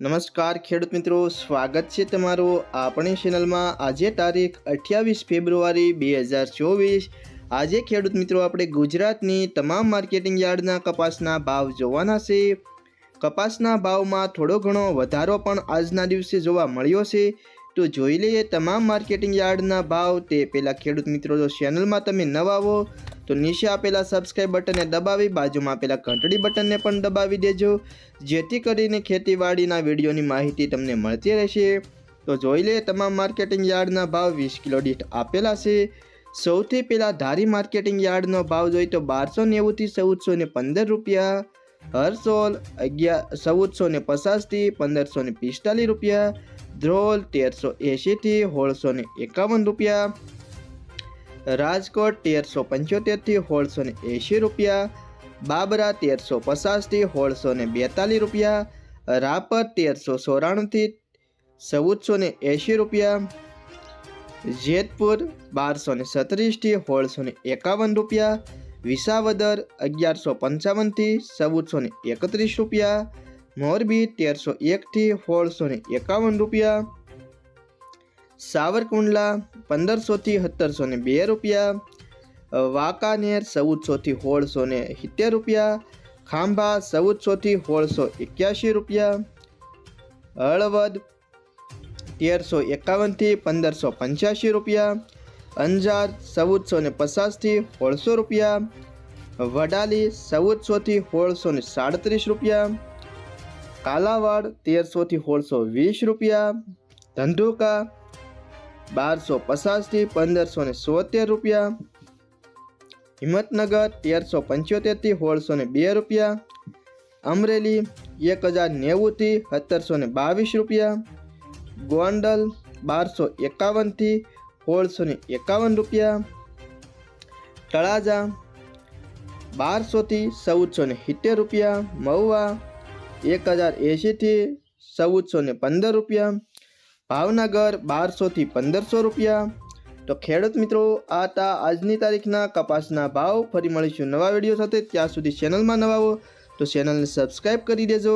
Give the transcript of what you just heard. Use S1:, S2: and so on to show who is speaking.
S1: નમસ્કાર ખેડૂત મિત્રો, સ્વાગત છે તમારું આપણી ચેનલમાં। આજે તારીખ 28 ફેબ્રુઆરી 2024। આજે ખેડૂત મિત્રો આપણે ગુજરાતની તમામ માર્કેટિંગ યાર્ડના કપાસના ભાવ જોવાના છે। કપાસના ભાવમાં થોડો ઘણો વધારો પણ આજના દિવસે જોવા મળ્યો છે, તો જોઈ લઈએ તમામ માર્કેટિંગ યાર્ડના ભાવ। તે પહેલાં ખેડૂત મિત્રો, જો ચેનલમાં તમે નવા હો તો નીચે આપેલા સબસ્ક્રાઇબ બટનને દબાવી બાજુમાં આપેલા ઘંટડી બટનને પણ દબાવી દેજો, જેથી કરીને ખેતીવાડીના વિડીયોની માહિતી તમને મળતી રહેશે। તો જોઈ લઈએ તમામ માર્કેટિંગ યાર્ડના ભાવ 20 કિલો દીઠ આપેલા છે। સૌથી પહેલાં ધારી માર્કેટિંગ યાર્ડનો ભાવ જોઈએ તો 1290 થી 1415 રૂપિયા, હરસોલ 1450 થી 1545 રૂપિયા, ધ્રોલ 1380 થી 1651 રૂપિયા, રાજકોટ 1375 થી 1680 રૂપિયા, બાબરા 1350 થી 1642 રૂપિયા, રાપર 1394 થી 1480 રૂપિયા, જેતપુર 1237 થી 1651 રૂપિયા, વિસાવદર 1155 થી 1431 રૂપિયા, મોરબી 1301 થી 1651 રૂપિયા, સાવરકુંડલા 1500 થી 1702 રૂપિયા, વાંકાનેર 1400 થી 1670 રૂપિયા, ખાંભા 1400 થી 1681 રૂપિયા, હળવદ 1351 થી 1585 રૂપિયા, અંજાર 1450 થી 1600 રૂપિયા, વડાલી 1400 થી 1637 રૂપિયા, કાલાવાડ 1300 થી 1620 રૂપિયા, ધંધુકા 1250 થી 1576 રૂપિયા, હિંમતનગર 1375 થી 1602 રૂપિયા, અમરેલી 1090 થી 1722 રૂપિયા, ગોંડલ 1251 થી 1651 રૂપિયા, તળાજા 1200 થી 1470 રૂપિયા, મહુવા 1080 થી 1415 રૂપિયા, ભાવનગર 1200 થી 1500 રૂપિયા। તો ખેડૂત મિત્રો, આ હતા આજની તારીખના કપાસના ભાવ। ફરી મળીશું નવા વિડીયો સાથે, ત્યાં સુધી ચેનલમાં નવા હો તો ચેનલને સબસ્ક્રાઈબ કરી દેજો।